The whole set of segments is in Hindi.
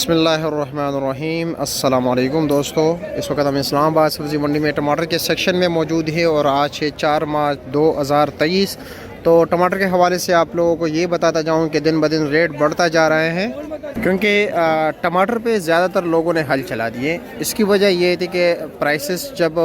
बिस्मिल्लाहिर्रहमानिर्रहीम अस्सलामु अलैकुम दोस्तों। इस वक्त हम इस्लामाबाद सब्ज़ी मंडी में टमाटर के सेक्शन में मौजूद है और आज है 4 मार्च 2023। तो टमाटर के हवाले से आप लोगों को ये बताता जाऊँ कि दिन ब दिन रेट बढ़ता जा रहे हैं, क्योंकि टमाटर पे ज़्यादातर लोगों ने हल चला दिए। इसकी वजह ये थी कि प्राइसेस जब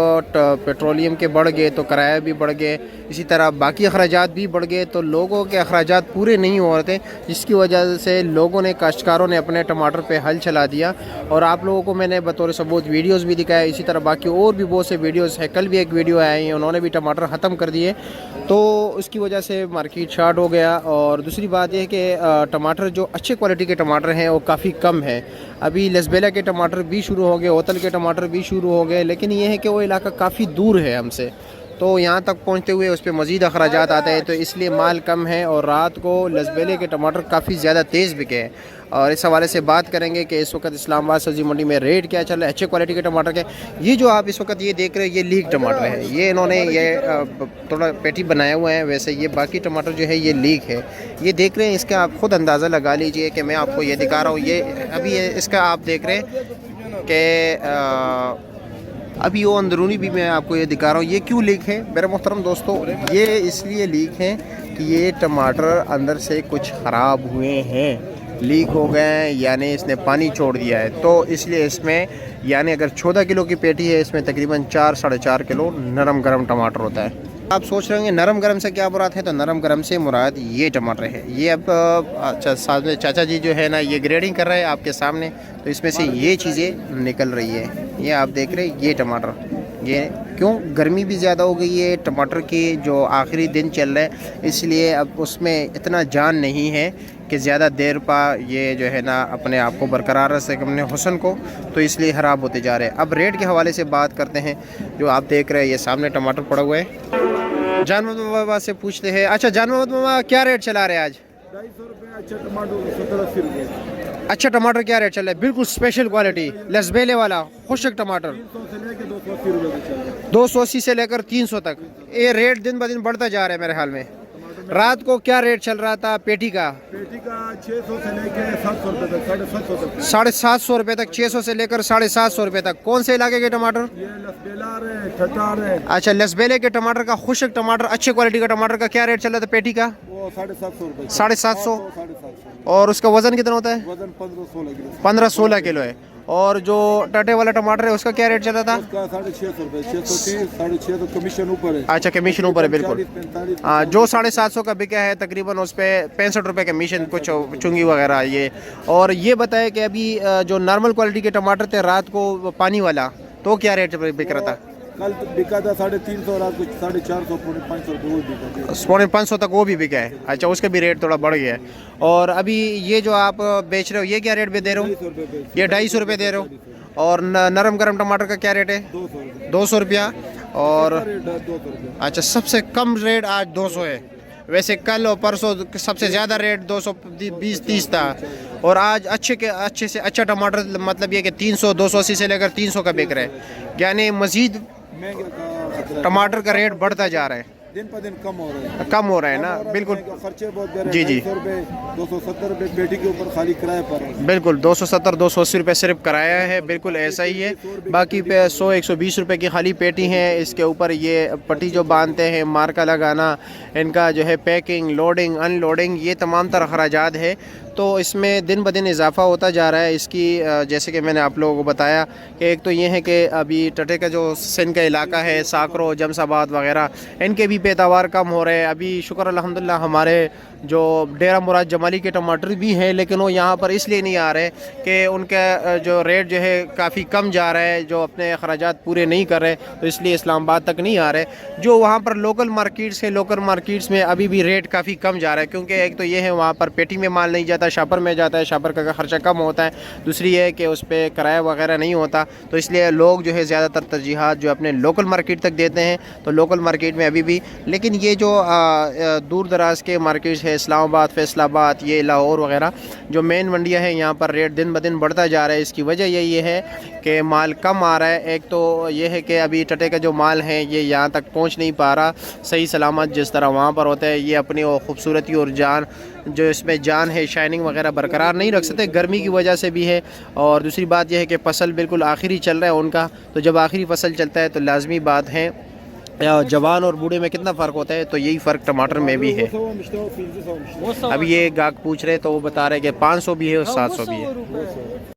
पेट्रोलियम के बढ़ गए तो किराया भी बढ़ गए, इसी तरह बाकी अखराजात भी बढ़ गए, तो लोगों के अखराजात पूरे नहीं हो रहे थे, जिसकी वजह से लोगों ने, काश्तकारों ने अपने टमाटर पे हल चला दिया। और आप लोगों को मैंने बतौर सबूत वीडियोस भी दिखाया, इसी तरह बाकी और भी बहुत से वीडियोस है। कल भी एक वीडियो आई है, उन्होंने भी टमाटर ख़त्म कर दिए, तो उसकी वजह से मार्केट शार्ट हो गया। और दूसरी बात यह है कि टमाटर जो अच्छे क्वालिटी के टमाटर हैं वो काफ़ी कम है। अभी लसबेला के टमाटर भी शुरू हो गए, होतल के टमाटर भी शुरू हो गए, लेकिन ये है कि वो इलाका काफ़ी दूर है हमसे, तो यहाँ तक पहुँचते हुए उस पर मज़ीद अखराजात आते हैं, तो इसलिए माल कम है। और रात को लसबेले के टमाटर काफ़ी ज़्यादा तेज़ बिके हैं। और इस हवाले से बात करेंगे कि इस वक्त इस्लामाबाद सब्ज़ी मंडी में रेट क्या चल रहा है अच्छे क्वालिटी के टमाटर के। ये जो आप इस वक्त ये देख रहे हैं, ये लीक टमाटर है। ये इन्होंने ये थोड़ा पेटी बनाया हुआ है, वैसे ये बाकी टमाटर जो है ये लीक है। ये देख रहे हैं, इसका आप ख़ुद अंदाज़ा लगा लीजिए कि मैं आपको ये दिखा रहा हूँ। ये अभी इसका आप देख रहे हैं कि अभी वो अंदरूनी भी मैं आपको ये दिखा रहा हूँ। ये क्यों लीक है मेरे मोहतरम दोस्तों? ये इसलिए लीक है कि ये टमाटर अंदर से कुछ ख़राब हुए हैं, लीक हो गए हैं, यानी इसने पानी छोड़ दिया है। तो इसलिए इसमें, यानी अगर 14 किलो की पेटी है, इसमें तकरीबन 4-4.5 किलो नरम गरम टमाटर होता है। आप सोच रहे होंगे नरम गरम से क्या मुराद है, तो नरम गरम से मुराद ये टमाटर है। ये अब सामने चाचा जी जो है ना, ये ग्रेडिंग कर रहे हैं आपके सामने, तो इसमें से ये चीज़ें निकल रही है। ये आप देख रहे हैं, ये टमाटर, ये क्यों, गर्मी भी ज़्यादा हो गई है, टमाटर की जो आखिरी दिन चल रहे हैं, इसलिए अब उसमें इतना जान नहीं है कि ज़्यादा देर पा ये जो है ना अपने आप को बरकरार रख सके, अपने हुस्न को, तो इसलिए ख़राब होते जा रहे हैं। अब रेट के हवाले से बात करते हैं। जो आप देख रहे हैं, ये सामने टमाटर पड़ा हुआ है। जान मोहम्मद बाबा से पूछते हैं। अच्छा जान मोहम्मद बाबा, क्या रेट चला रहे हैं आज? 250 रुपये। अच्छा टमाटर 70-80 रुपये। अच्छा टमाटर क्या रेट चल रहा है? बिल्कुल स्पेशल क्वालिटी लसबेले वाला खुशक टमाटर 300 से लेकर 280 रुपये। 280 से लेकर 300 तक। ये रेट दिन ब दिन बढ़ता जा रहा है मेरे ख्याल में। रात को क्या रेट चल रहा था पेटी का? पेटी का 600 से लेकर 700 रुपये तक, 750 तक। 750 रुपये तक, 600 से लेकर 750 रुपये तक। कौन से इलाके के टमाटर? ये लसबेला है, ठटार है। अच्छा, लसबेले के टमाटर का, खुशक टमाटर, अच्छे क्वालिटी का टमाटर का क्या रेट चल रहा था पेटी का? वो 750 रुपये। 750। 750। और उसका वजन कितना होता है? वजन 15-16 किलो। 15-16 किलो है। और जो टटे वाला टमाटर है उसका क्या रेट चल रहा था? उसका 650 रुपये, 630, 650 कमीशन ऊपर है। अच्छा, कमीशन ऊपर है, बिल्कुल। 45। हाँ, जो 750 का बिका है तकरीबन उस पर 65 रुपये कमीशन, कुछ चुंगी वगैरह ये। और ये बताया कि अभी जो नॉर्मल क्वालिटी के टमाटर थे रात को पानी वाला, तो क्या रेट बिक रहा था? कल बिका था 350, रात को 450, 500 रुपये वो बिका। 550 तक वो भी बिका है। अच्छा, उसका भी रेट थोड़ा बढ़ गया है। और अभी ये जो आप बेच रहे हो, ये क्या रेट पे दे रहे हो? 250 ये 250 रुपये दे रहे हो। और नरम गरम टमाटर का क्या रेट है? 200 रुपया। और 200 रुपये। अच्छा, सबसे कम रेट आज 200 है। वैसे कल और परसों सबसे ज़्यादा रेट 220-30 था, और आज अच्छे से अच्छा टमाटर मतलब ये कि 300, 280 से लेकर 300 का बिक रहा है। यानी मज़ीद टमाटर का रेट बढ़ता जा रहा है, दिन पर दिन कम हो रहा है ना? बिल्कुल, खर्चे बहुत जी। 270 रुपये पेटी के ऊपर खाली किराए पर। बिल्कुल 270-280 रुपये सिर्फ किराया है, बिल्कुल ऐसा ही है। बाकी पे 100-120 रुपये की खाली पेटी है। इसके ऊपर ये पट्टी जो बांधते हैं, मार्का लगाना, इनका जो है पैकिंग, लोडिंग, अनलोडिंग, ये तमाम तरह अखराजात है। तो इसमें दिन ब दिन इजाफ़ा होता जा रहा है इसकी। जैसे कि मैंने आप लोगों को बताया कि एक तो ये है कि अभी टटे का जो सिंध का इलाका है, साकरो, जमसाबाद वगैरह, इनके भी पैदावार कम हो रहे हैं। अभी शुक्र अल्हम्दुलिल्लाह हमारे जो डेरा मुराद जमाली के टमाटर भी हैं, लेकिन वो यहाँ पर इसलिए नहीं आ रहे कि उनका जो रेट जो है काफ़ी कम जा रहा है, जो अपने अखराजात पूरे नहीं कर रहे, तो इसलिए इस्लामाबाद तक नहीं आ रहे। जो वहाँ पर लोकल मार्केट्स है, लोकल मार्केट्स में अभी भी रेट काफ़ी कम जा रहा है, क्योंकि एक तो ये है वहाँ पर पेटी में माल नहीं जाता, शापर में जाता है, शापर का खर्चा कम होता है। दूसरी है कि उस पर किराया वगैरह नहीं होता, तो इसलिए लोग जो है ज़्यादातर तरजीहात जो अपने लोकल मार्केट तक देते हैं। तो लोकल मार्केट में अभी भी, लेकिन ये जो दूर दराज के मार्केट्स है, इस्लामाबाद, फैसलाबाद, ये लाहौर वगैरह जो मेन मंडियाँ हैं यहाँ पर रेट दिन ब दिन बढ़ता जा रहा है। इसकी वजह यही है कि माल कम आ रहा है। एक तो ये है कि अभी टटे का जो माल है ये यहाँ तक पहुँच नहीं पा रहा सही सलामत जिस तरह वहाँ पर होता है। ये अपनी खूबसूरती और जान जो इसमें जान है, शाइनिंग वगैरह बरकरार नहीं रख सकते, गर्मी की वजह से भी है। और दूसरी बात यह है कि फसल बिल्कुल आखिरी चल रहा है उनका, तो जब आखिरी फसल चलता है तो लाजमी बात है जवान और बूढ़े में कितना फ़र्क होता है, तो यही फ़र्क टमाटर में भी है। अभी ये गाहक पूछ रहे तो वो बता रहे कि 500 भी है और 700 भी है।